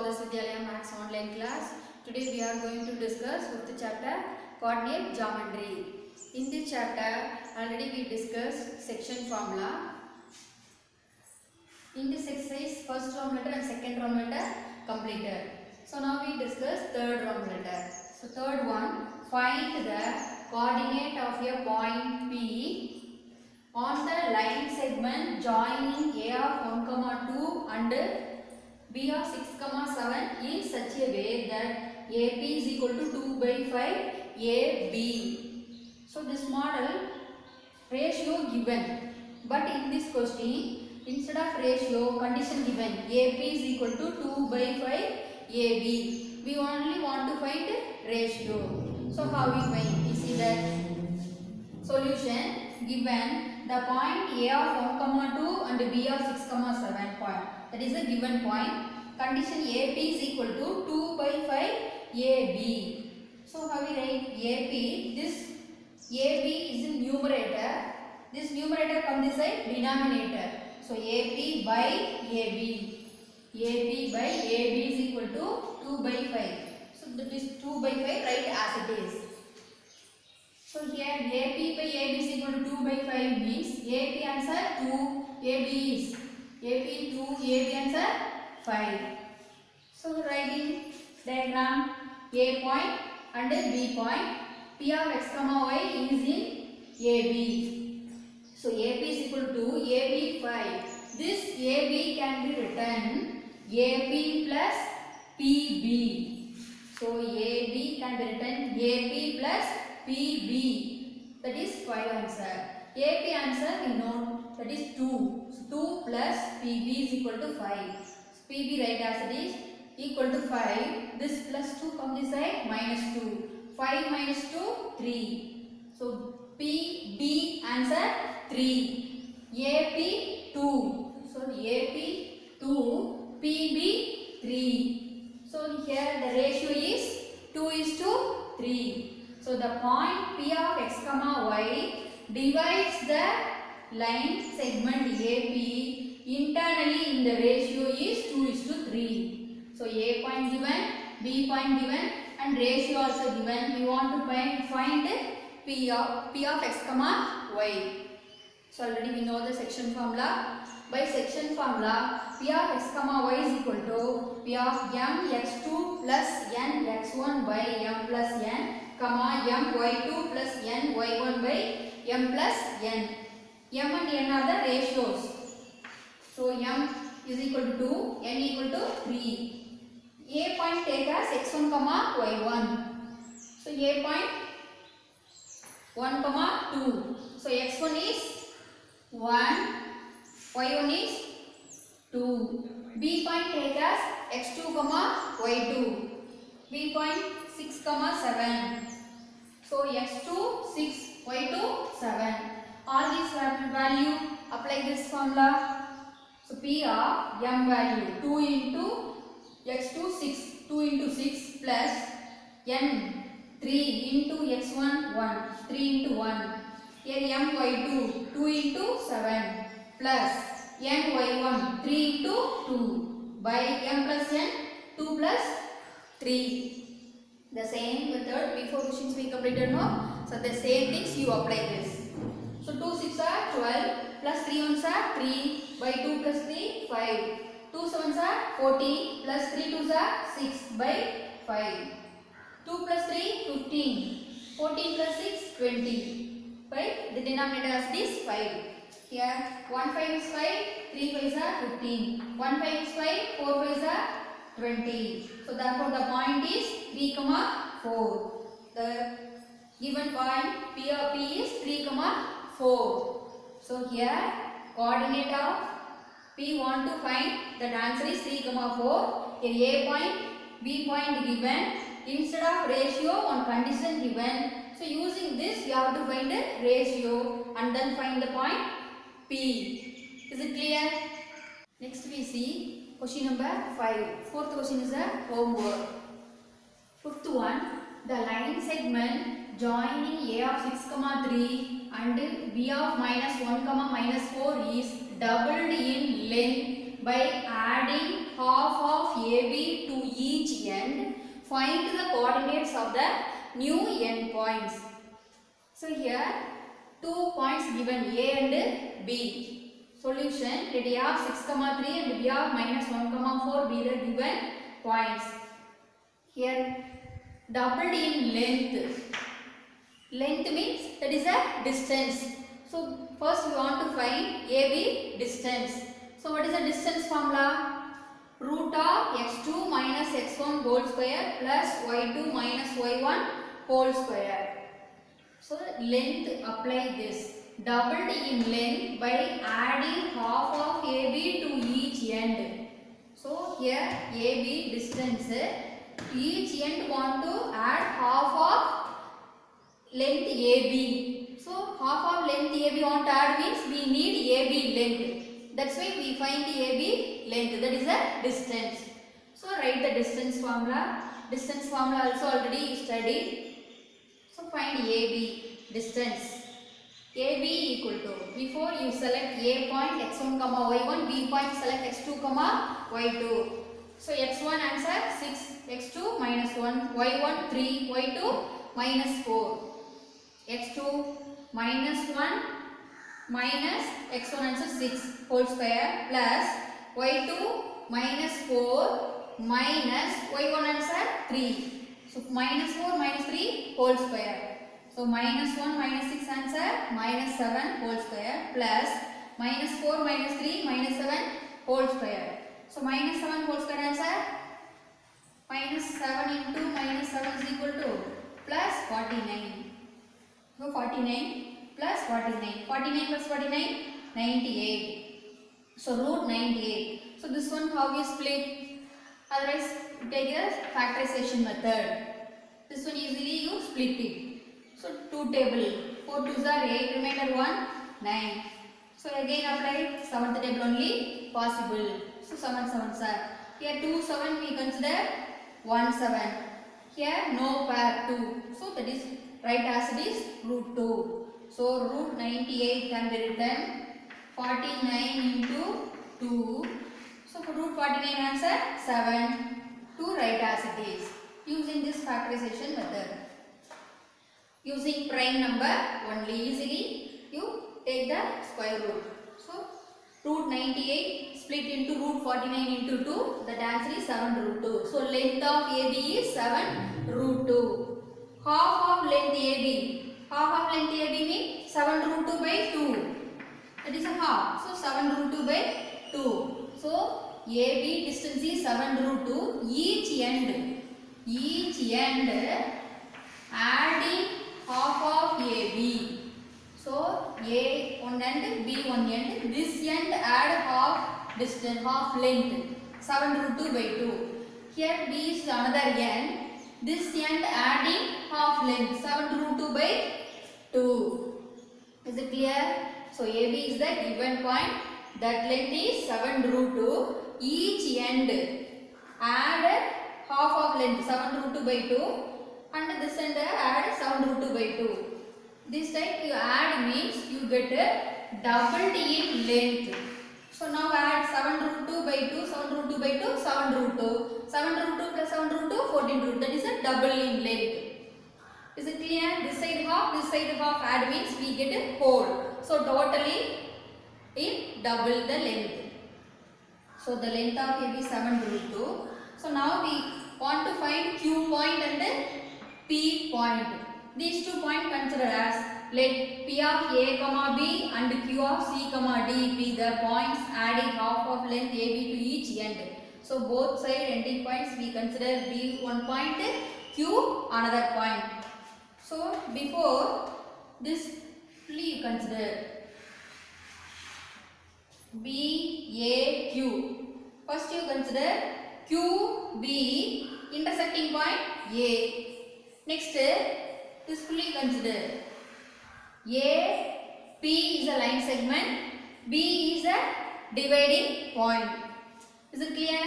Adarsh Vidyalaya Maths online class. Today we are going to discuss 5th chapter coordinate geometry. In this chapter already we discussed section formula. In this exercise first round letter and second round letter completed. So now we discuss third round letter. So third one, find the coordinate of a point P on the line segment joining A of 1, 2 and B of 6, 7 in such a way that AP is equal to 2 by 5 AB. So this model ratio given, but in this question instead of ratio condition given AP is equal to 2 by 5 AB. We only want to find ratio. So how we find? You see that solution given the point A of 1, 2 and B of 6, 7 point. That is a given point. Condition AP is equal to 2 by 5 AB. So how we write AP? This AB is in numerator. This numerator comes this side denominator. So AP by AB. AP by AB is equal to 2 by 5. So that is 2 by 5, write as it is. So here AP by AB is equal to 2 by 5 means AP answer 2, AB is AP 2, AB answer 5. So writing diagram A point and B point, P of x, y is in AB. So AP is equal to AB 5. This AB can be written AP plus PB. So AB can be written AP plus PB. That is 5 answer. AP answer we know that is 2. So 2 plus PB is equal to 5. So PB write as it is equal to 5. This plus 2 comes this side minus 2. 5 minus 2 3. So PB answer 3. AP 2. So AP 2. PB 3. So here the ratio is 2 is to 3. So the point P of x, y divides the line segment AP internally in the ratio is 2 is to 3. So A point given, B point given and ratio also given. We want to find P of x, y. So already we know the section formula. By section formula, P of x, y is equal to P of m x2 plus n x1 by m plus n, m y2 plus n y1 by m plus n. M and n are the ratios. So m is equal to 2, n equal to 3. A point take as x1, y1. So A point 1, 2. So x1 is 1, y1 is 2. B point take as x2, y2. B point 6, 7. So x2 6, y2 7. All these value apply this formula. So P of m value 2 into x2 6, 2 into 6 plus n 3 into x1 1, 3 into 1. Here m y2 2 into 7 plus n y1 3 into 2 by m plus n 2 plus 3. The same method before questions we completed no. So the same things you apply this. So 2 6 are 12 plus 3 1s are 3 by 2 plus 3 5. 2 7s are 14 plus 3 2s are 6 by 5. 2 plus 3 15. 14 plus 6 20 by the denominator as this 5. Here 1 5 is 5, 3 5s are 15. 1 5 is 5, 4 5s are 20. So therefore the point is 3, 4. The given point P of P is 3, 4. So here coordinate of P want to find, that answer is 3, 4. Here A point, B point given. Instead of ratio on condition given. So using this you have to find a ratio and then find the point P. Is it clear? Next we see question number 5. Fourth question is a homework. Fifth one, the line segment joining A of 6, 3 and B of minus 1, minus 4 is doubled in length by adding half of AB to each end, find the coordinates of the new endpoints. So here 2 points given A and B. Solution, let A of 6, 3 and B of minus 1, 4 be the given points. Here doubled in length. Length means that is a distance. So first we want to find AB distance. So what is the distance formula? Root of x2 minus x1 whole square plus y2 minus y1 whole square. So length, apply this. Doubled in length by adding half of AB to each end. So here AB distance, each end want to add half of length AB. So half of length AB want to add means we need AB length. That's why we find the AB length, that is a distance. So write the distance formula. Distance formula also already studied. So find AB distance. AB equal to, before you select A point x1, y1, B point select x2, y2. So x1 answer 6, x2 minus 1, y1 3, y2 minus 4. x2 minus 1 minus x1 answer 6 whole square plus y2 minus 4 minus y1 answer 3. So minus 4 minus 3 whole square. So minus 1 minus 6 answer minus 7 whole square plus minus 4 minus 3 minus 7 whole square. So minus 7 whole square answer minus 7 into minus 7 is equal to plus 49. So 49 plus 49. 49 plus 49, 98. So root 98. So this one how we split? Otherwise you take a factorization method. This one easily you split it. So 2 table. 4 2s are 8, remainder 1, 9. So again apply 7th table only possible. So 7 7s are. Here 2 7 we consider 1 7. Here no pair 2. So that is right as it is root 2. So root 98 can be written 49 into 2. So for root 49 answer 7. 2 right as it is. Using this factorization method. Using prime number only, easily you take the square root. So root 98 split into root 49 into 2. That answer is 7 root 2. So length of AB is 7 root 2. Half of length AB. Half of length AB means 7 root 2 by 2. That is a half. So 7 root 2 by 2. So AB distance is 7 root 2. Each end adding half of AB. So A one end, B one end. This end add half distance, half length. 7 root 2 by 2. Here B is another end. This end adding half length. 7 root 2 by 2. Is it clear? So AB is the given point. That length is 7 root 2. Each end add half of length 7 root 2 by 2. And this end add 7 root 2 by 2. This time you add means you get a doubled in length. So now add 7 root 2 by 2, 7 root 2 by 2, 7 root 2. 7 root 2 plus 7 root 2, 14 root. That is a double in length. Is it clear? This side half add means we get a whole. So totally in double the length. So the length of AB is 7 root 2. So now we want to find Q point and P point. These 2 points considered as, let P of A, B and Q of C, D be the points adding half of length AB to each end. So both side ending points we consider B one point, Q another point. So before this, please consider B, A, Q. First you consider Q, B intersecting point A. Next, this fully consider A, P is a line segment, B is a dividing point. Is it clear?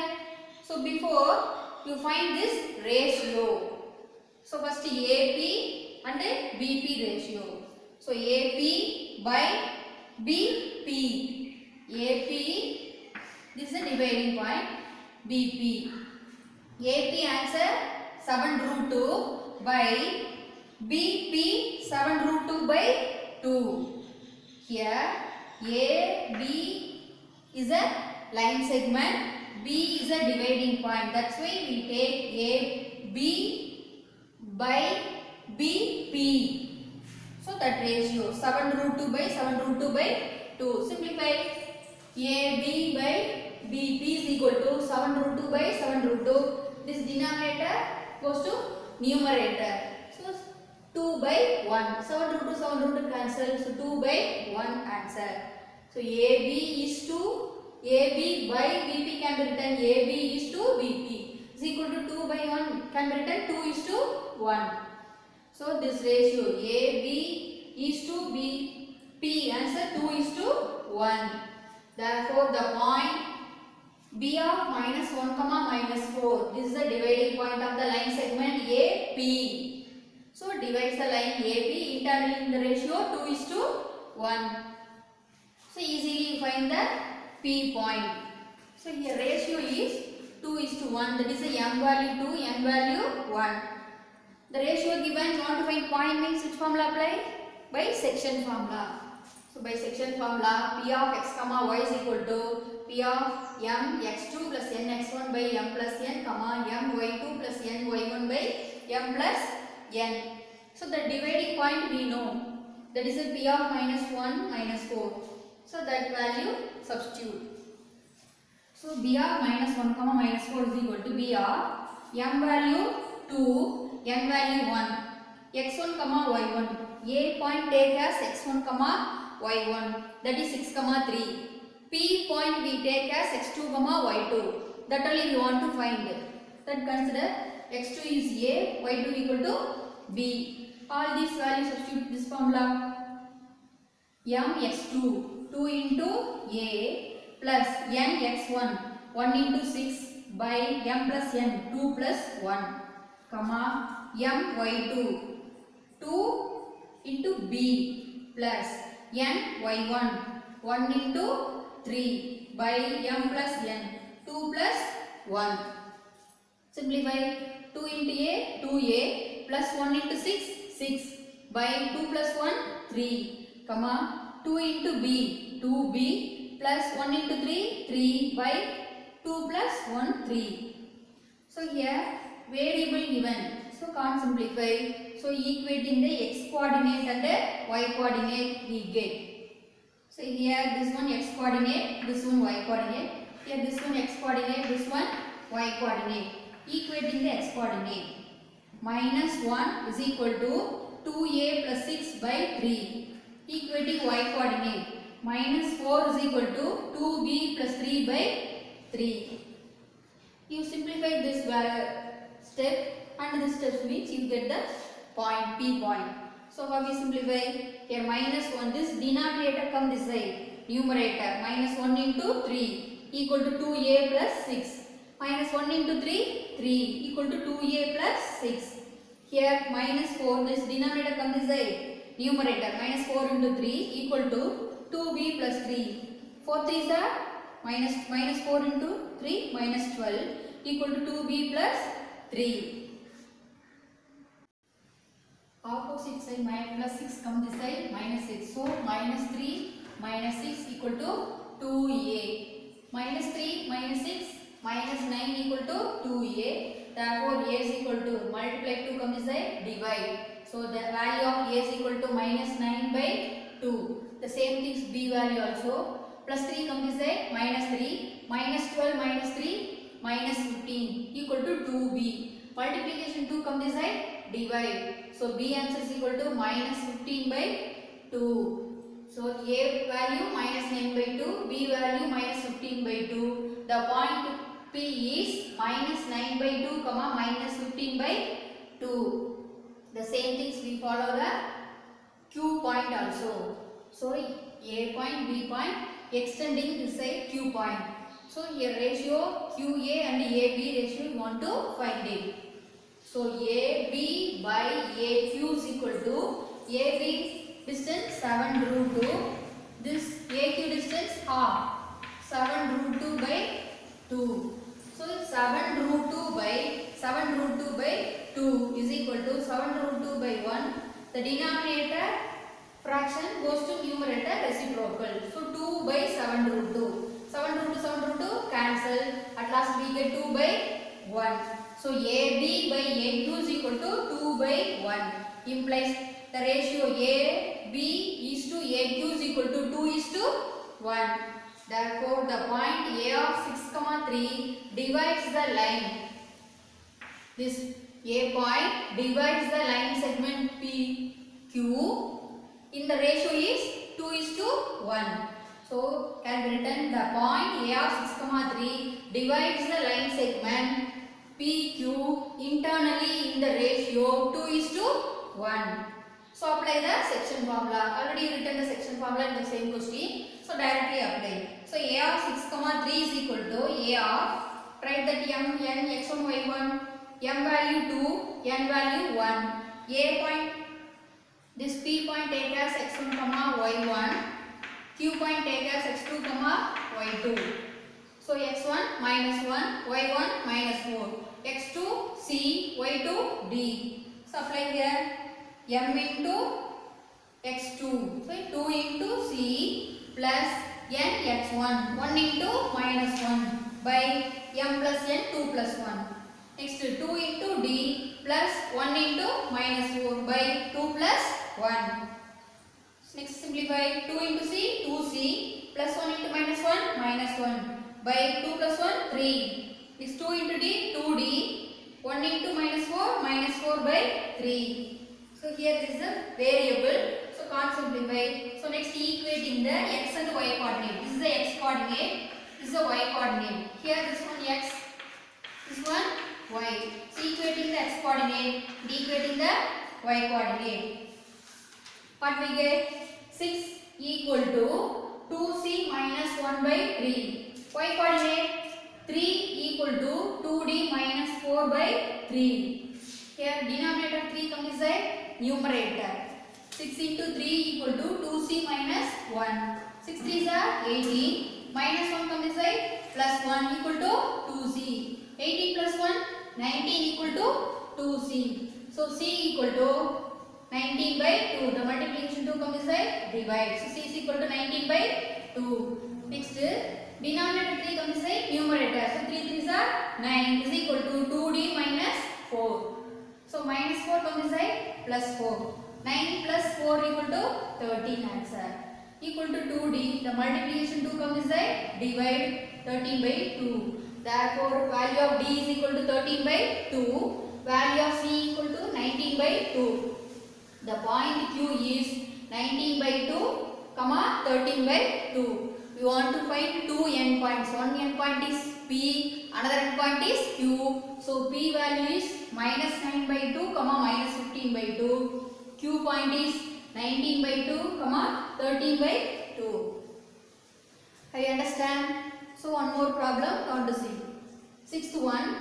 So before you find this ratio. So first AP and BP ratio. So AP by BP. AP, this is a dividing point, BP. AP answer 7 root 2 by BP 7 root 2 by 2. Here AB is a line segment, B is a dividing point. That's why we take AB by BP. So that ratio 7 root 2 by 7 root 2 by 2. Simplify. AB by BP is equal to 7 root 2 by 7 root 2. This denominator goes to numerator. So 2 by 1. 7 root 2, 7 root 2 cancel. So 2 by 1 answer. So AB is to AB by BP can be written AB is to BP is equal to 2 by 1 can be written 2 is to 1. So this ratio AB is to BP answer 2 is to 1. Therefore the point B of minus 1 comma minus 4. This is the dividing point of the line segment AP. So divides the line AP internally in the ratio 2 is to 1. So easily you find the P point. So here ratio is 2 is to 1. That is the M value 2, N value 1. The ratio given, you want to find point means which formula apply? By section formula. So by section formula, P of x comma y is equal to P of M x2 plus N x1 by M plus N comma M y2 plus N y1 by M plus N. So the dividing point we know, that is a P of minus 1 minus 4. So that value substitute. So B of minus 1 comma minus 4 is equal to B of M value 2, N value 1, x1 comma y1. A point take as x1 comma y1, that is 6 comma 3. P point we take as x2 comma y2. That only we want to find. That consider x2 is A, y2 equal to B. All these values substitute this formula. M x2 2 into A plus N x1 1 into 6 by M plus N 2 plus 1 comma M y2 2 into B plus N y1 1 into 3 by M plus N 2 plus 1. Simplify. 2 into A 2A plus 1 into 6 6 by 2 plus 1 3 comma 2 into B 2B plus 1 into 3 3 by 2 plus 1 3. So here variable given. So can't simplify. So equating the x coordinate and the y coordinate we get. So here this one x coordinate, this one y coordinate. Here this one x coordinate, this one y coordinate. Equating the x coordinate. Minus 1 is equal to 2a plus 6 by 3. Equating y coordinate. Minus 4 is equal to 2b plus 3 by 3. You simplify this step and this step means you get the point P point. So how we simplify? Here minus 1, this denominator come this side. Numerator minus 1 into 3 equal to 2a plus 6. Minus 1 into 3, 3 equal to 2a plus 6. Here minus 4, this denominator come this side. Numerator minus 4 into 3 equal to 2b plus 3. 4 3s are minus 4 into 3 minus 12 equal to 2b plus 3. Opposite side minus 6 come this side minus 6. So minus 3 minus 6 equal to 2a. Minus 3 minus 6 minus 9 equal to 2a. Therefore a is equal to multiply 2 come this side divide. So the value of a is equal to minus 9 by 2. The same things b value also. Plus 3 come this side minus 3 minus 12 minus 3 minus 15 equal to 2b. Multiplication 2 come this side divide. So B answer is equal to minus 15 by 2. So A value minus 9 by 2, B value minus 15 by 2. The point P is minus 9 by 2 comma minus 15 by 2. The same things we follow the Q point also. So A point, B point extending this side Q point. So here ratio QA and AB ratio we want to find it. So AB by AQ is equal to AB distance 7 root 2. This AQ distance half. 7 root 2 by 2. So 7 root 2 by 7 root 2 by 2 is equal to 7 root 2 by 1. The denominator fraction goes to numerator reciprocal. So 2 by 7 root 2. 7 root 2, 7 root 2 cancel. At last we get 2 by 1. So AB by AQ is equal to 2 by 1. Implies the ratio AB is to AQ is equal to 2 is to 1. Therefore, the point A of 6, 3 divides the line. This A point divides the line segment PQ in the ratio is 2 is to 1. So, can be written the point A of 6, 3 divides the line segment PQ internally in the ratio 2 is to 1. So, apply the section formula. Already written the section formula in the same question. So, directly apply. So, A of 6, 3 is equal to A of, write that m, n, x1, y1, m value 2, n value 1. A point, this P point take as x1, y1, Q point take as x2, y2. So, x1 minus 1, y1 minus 4, x2 C, y2 D. So, apply here m into x2, so 2 into C plus n x1, 1 into minus 1 by m plus n 2 plus 1. Next 2 into D plus 1 into minus 4 by 2 plus 1. Next simplify 2 into C, 2C plus 1 into minus 1, minus 1 by 2 plus 1, 3. Next 2 into D, 2D, 1 into minus 4 by 3. So here this is a variable, so can't simplify. So next equating the x and y coordinate. This is the x coordinate, this is the y coordinate. Here this one x, this one y. So equating the x coordinate, equating the y coordinate. What we get? 6 equal to 2c minus 1 by 3. Y coordinate 3 equal to 2d minus 4 by 3. Here denominator 3 comes inside numerator. 6 into 3 equal to 2c minus 1. 6 3s are 18. Minus 1 comes inside plus 1 equal to 2c. 18 plus 1, 19 equal to 2c. So c equal to 19 by 2. The multiplication 2 comes inside divide. So c is equal to 19 by 2. Next denominator 3 comes inside numerator. So 3 3s are 9 is equal to 2d minus 4. So minus 4 comes inside plus 4. 9 plus 4 equal to 13 answer. Equal to 2d. The multiplication 2 comes inside divide 13 by 2. Therefore value of d is equal to 13 by 2. Value of c equal to 19 by 2. The point Q is 19 by 2, 13 by 2. We want to find two endpoints. One endpoint is P, another endpoint is Q. So P value is minus 9 by 2, minus 15 by 2. Q point is 19 by 2, 13 by 2. Have you understand? So one more problem, count to see. Sixth one,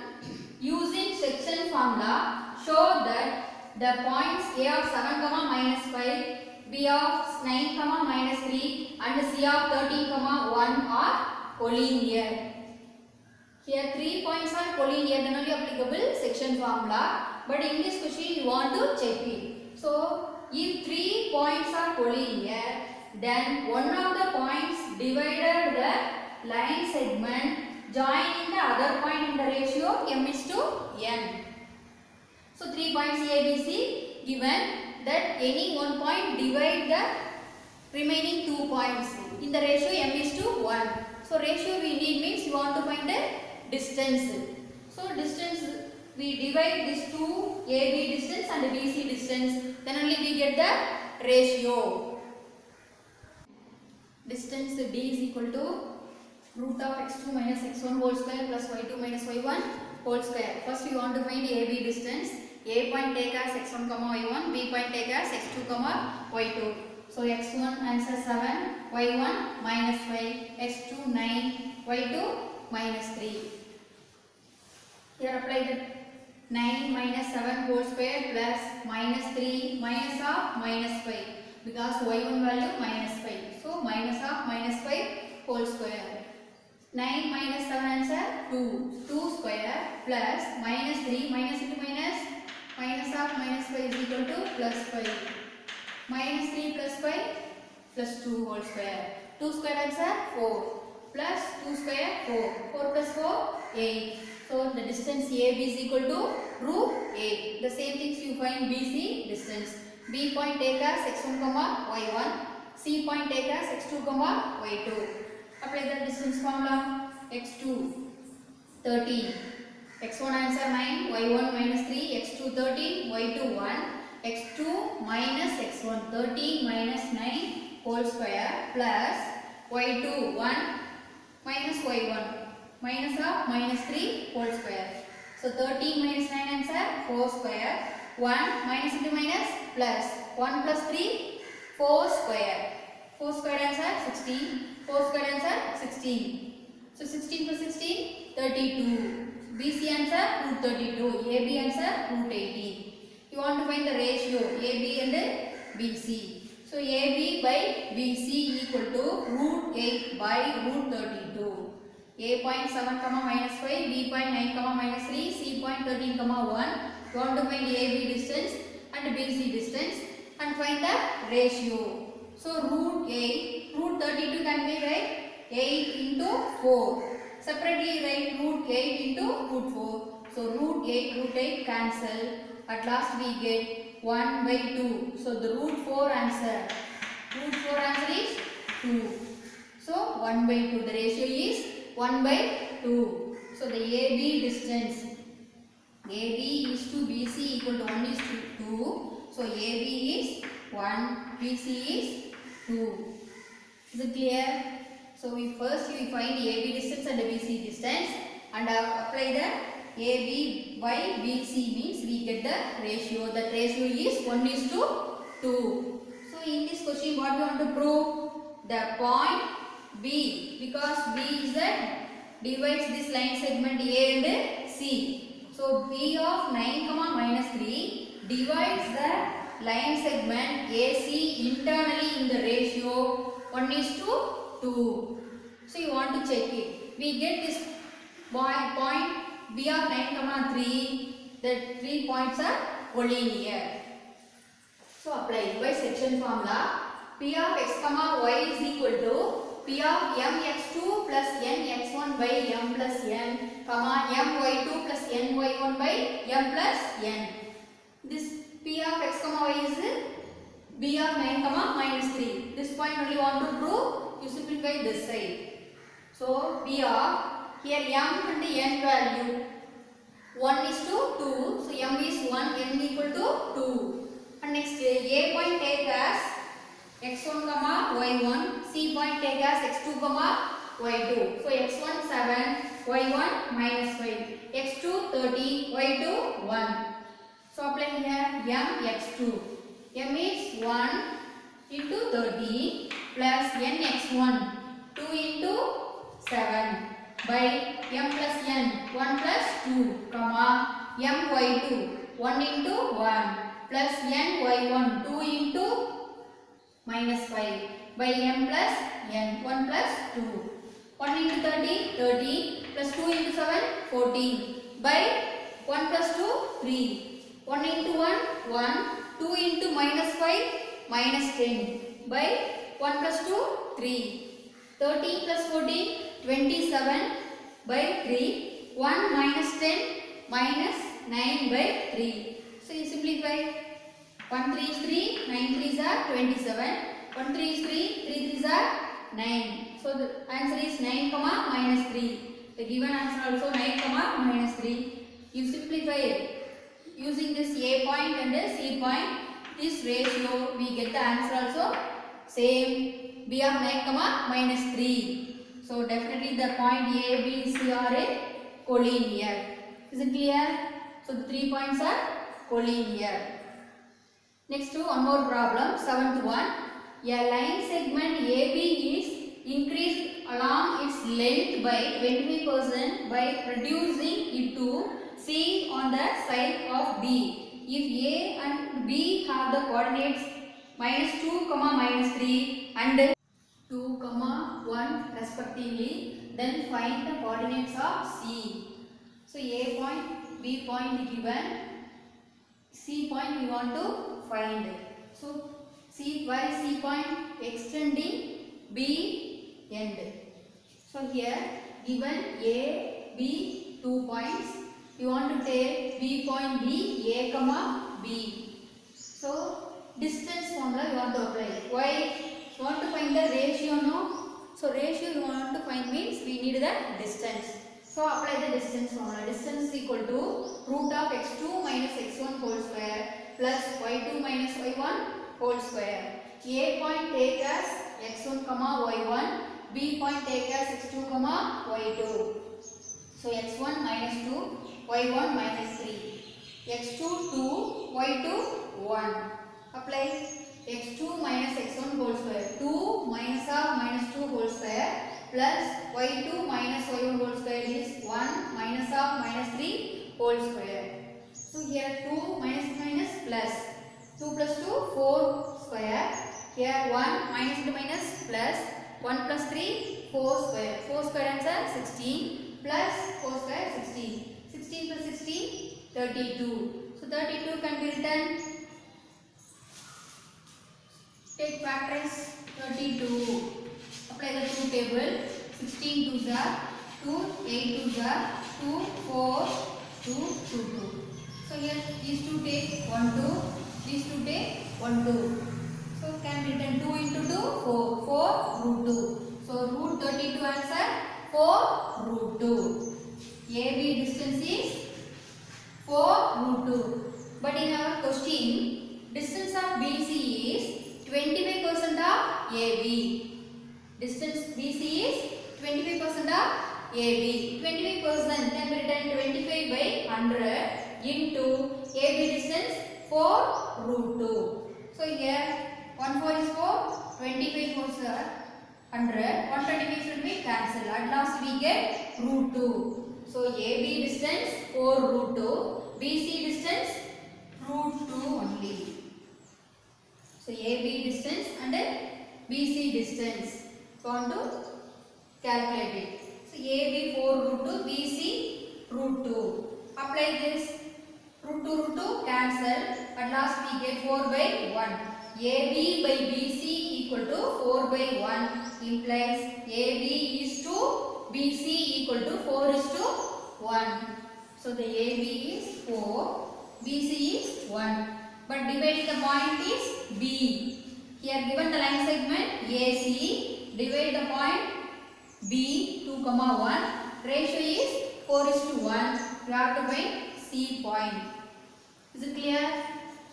using section formula, show that the points A of 7, minus 5, B of 9, minus 3 and C of 13, 1 are collinear. Here 3 points are collinear, then only applicable section formula. But in this question you want to check it. So if 3 points are collinear, then one of the points divided the line segment joining the other point in the ratio m is to n. So 3 points A, B, C given that any one point divide the remaining 2 points in the ratio m is to 1. So ratio we need means you want to find the distance. So distance we divide these two AB distance and BC distance, then only we get the ratio. Distance D is equal to root of x2 minus x1 whole square plus y2 minus y1 whole square. First we want to find AB distance. A point take as x1, y1, B point take as x2, y2. So x1 answer 7, y1 minus 5, x2 9, y2 minus 3. Here apply the 9 minus 7 whole square plus minus 3 minus of minus 5 because y1 value minus 5. So minus of minus 5 whole square. 9 minus 7 answer 2. 2 square plus minus 3 minus into minus. Minus of minus 5 is equal to plus 5. Minus 3 plus 5 plus 2 whole square. 2 square answer 4. Plus 2 square 4. 4 plus 4 8. So the distance AB is equal to root 8. The same things you find BC distance. B point take as x1 comma y1. C point take as x2 comma y2. Apply the distance formula. x2 13. x1 answer 9. y1 minus 3. x2 13. y2 1. x2 minus x1 13 minus 9 whole square plus y2 1 minus y1 minus of minus 3 whole square. So 13 minus 9 answer 4 square. 1 minus into minus plus 1 plus 3 4 square. 4 square answer 16. 4 square answer 16. So 16 plus 16 32. BC answer root 32. AB answer root 18. You want to find the ratio AB and BC. So AB by BC equal to root 8 by root 32. A point 7 comma minus 5, B point 9 comma minus 3, C point 13 comma 1. You want to find AB distance and BC distance and find the ratio. So root 8, root 32 can be write 8 into 4. Separately write root 8 into root 4. So root 8 cancel. At last we get 1 by 2. So the root 4 answer is 2. So 1 by 2. The ratio is 1 by 2. So the AB distance. AB is to BC equal to 1 is to 2. So AB is 1. BC is 2. Is it clear? So we first find AB distance and BC distance and apply the AB by BC means we get the ratio. That ratio is 1 is to 2. So in this question what we want to prove? The point B, because B is that divides this line segment A and C. So B of 9 comma minus 3 divides the line segment AC internally in the ratio 1 is to 2. So you want to check it. We get this point B of 9 comma 3. The 3 points are collinear. So apply by section formula. P of x comma y is equal to P of mx2 plus nx1 by m plus n comma my2 plus ny1 by m plus n. This P of x comma y is B of 9 comma minus 3. This point only want to prove. You simplify this side. So P of here m and n value 1 is to 2. So m is 1, n equal to 2. And next A point take as x1 comma y1, C point take as x2 comma y2. So x1 7, y1 minus 5, x2 30, y2 1. So applying here m x2. M is 1 into 30 plus n x1 2 into 7 by m plus n 1 plus 2 comma m y2 1 into 1 plus n y1 2 into minus 5 by m plus n 1 plus 2. 1 into 30 30 plus 2 into 7 14 by 1 plus 2 3. 1 into 1 1 2 into minus 5 minus 10 by 1 plus 2 3. 13 plus 14 27 by 3. 1 minus 10 minus 9 by 3. So you simplify. 1 3 is 3, 9 3s are 27. 1 3 is 3, 3 3s are 9. So the answer is 9 comma minus 3. The given answer also 9 comma minus 3. You simplify it. Using this A point and C point, this ratio we get the answer also same. B of 9 comma minus 3. So definitely the point A, B, C are a collinear. Is it clear? So the 3 points are collinear. Next to one more problem, 7th one. A line segment AB is increased along its length by 25% by reducing it to C on the side of B. If A and B have the coordinates -2, -3 and 2, 1 respectively, Then find the coordinates of C. So A point, B point given, C point we want to find. So C, where is C point? Extending B end. So here given A, B 2 points. You want to take B point B, A comma B. So distance formula you want to apply. Why? You want to find the ratio, no? So ratio you want to find means we need the distance. So apply the distance formula. Distance is equal to root of x2 minus x1 whole square plus y2 minus y1 whole square. A point take as x1 comma y1. B point take as x2 comma y2. So x1 minus 2, y1 minus 3. x2 2, y2 1. Apply x2 minus x1 whole square. 2 minus of minus 2 whole square plus y2 minus y1 whole square is 1 minus of minus 3 whole square. So here 2 minus minus plus. 2 plus 2 4 square. Here 1 minus into minus plus 1 plus 3 4 square. 4 square answer 16 plus 4 square 16. 16 plus 16 32. So 32 can be written. Take factors 32. Apply the two table. 16 2s are 2, 8 2s are 2, 4, 2, 2, 2. So here these two take 1 2. These two take 1 2. So can be written 2 into 2 4. 4 root 2. So root 32 answer 4 root 2. AB distance is 4 root 2. But in our question, distance of BC is 25% of AB. Distance BC is 25% of AB. 25% can be written 25 by 100 into AB distance 4 root 2. So here 1 4 is 4, 25 4s are 100, 125 should be cancelled. At last we get root 2. So AB distance 4 root 2, BC distance root 2 only. So AB distance and BC distance. So want to calculate it. So AB 4 root 2, BC root 2. Apply this. Root 2 root 2 cancel. At last we get 4 by 1. AB by BC equal to 4 by 1 implies AB is to BC equal to 4 is to 1. So the AB is 4, BC is 1. But dividing the point is B. Here given the line segment AC, divide the point B 2, 1. Ratio is 4 is to 1. You have to find C point. Is it clear?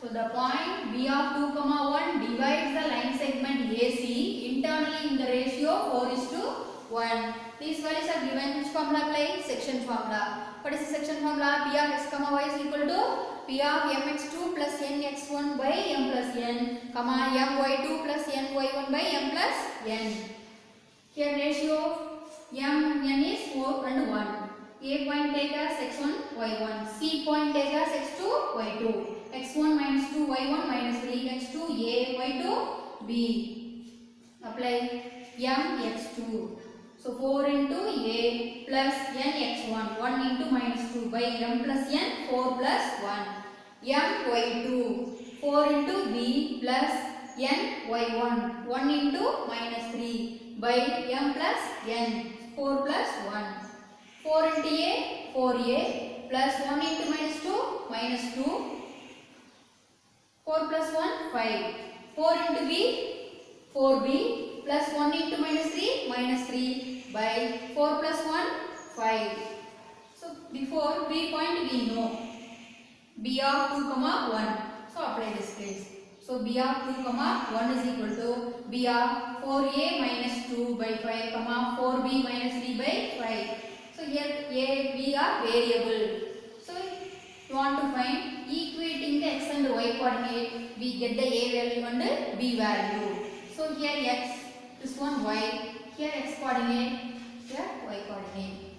So the point B of 2, 1 divides the line segment AC internally in the ratio 4 is to 1. These values are given. Which formula apply? Section formula. What is the section formula? P of x, y is equal to P of mx2 plus nx1 by m plus n, my2 plus ny1 by m plus n. Here ratio m n is 4 and 1. A point take as x1, y1. C point take as x2, y2. x1 minus 2, y1 minus 3, x2 a, y2 b. Apply m x2. So 4 into a plus n x1, 1 into minus 2 by m plus n, 4 plus 1. M y2, 4 into b plus n y1, 1 into minus 3 by m plus n, 4 plus 1. 4 into a, 4a plus 1 into minus 2, 4 plus 1, 5. 4 into b, 4b plus 1 into minus 3 by 4 plus 1, 5. So before b point we know b of 2, 1. So apply this place. So b of 2, 1 is equal to b of 4a minus 2 by 5, 4b minus 3 by 5. So here a, b are variable. So you want to find equating the x and y coordinate, we get the a value and b value. So here x, this one y, here x coordinate, here y coordinate.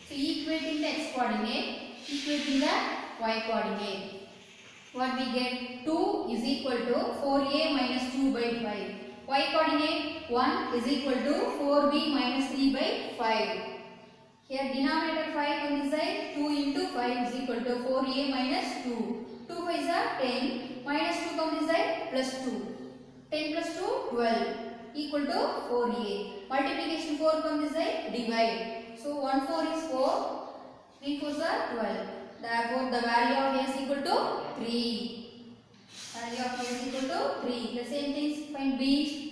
So equating the x coordinate, equating the y coordinate. What we get? 2 is equal to 4a minus 2 by 5. Y coordinate 1 is equal to 4b minus 3 by 5. Here denominator 5 on this side, 2 into 5 is equal to 4a minus 2. 2 5s are 10, minus 2 on this side, plus 2. 10 plus 2, 12, equal to 4a. Multiplication 4 on this side, divide. So 1 4 is 4, 3 4s are 12. Therefore the value of a is equal to 3. Value of a is equal to 3. The same thing, find b.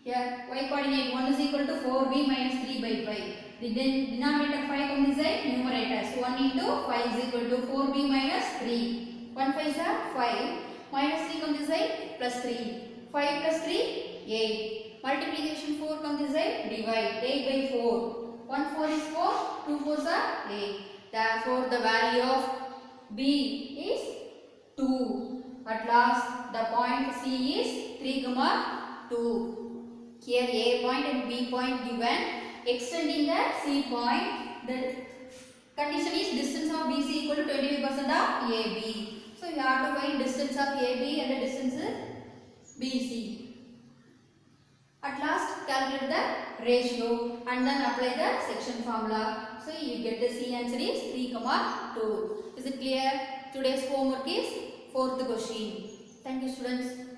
Here y coordinate 1 is equal to 4b minus 3 by 5. The denominator 5 on this side, numerator. So 1 into 5 is equal to 4b minus 3. 1 5 is 5, minus 3 on this side, plus 3. 5 plus 3, 8. Multiplication 4 on this side, divide. 8 by 4. 1 4 is 4, 2 4s are 8. Therefore the value of b is 2. At last the point C is 3, 2. Here A point and B point given. Extending the C point, the condition is distance of BC equal to 25% of AB. So you have to find distance of AB and the distance is BC. At last calculate the ratio and then apply the section formula. So you get the C answer is 3, 2. Is it clear? Today's homework is 4th question. Thank you students.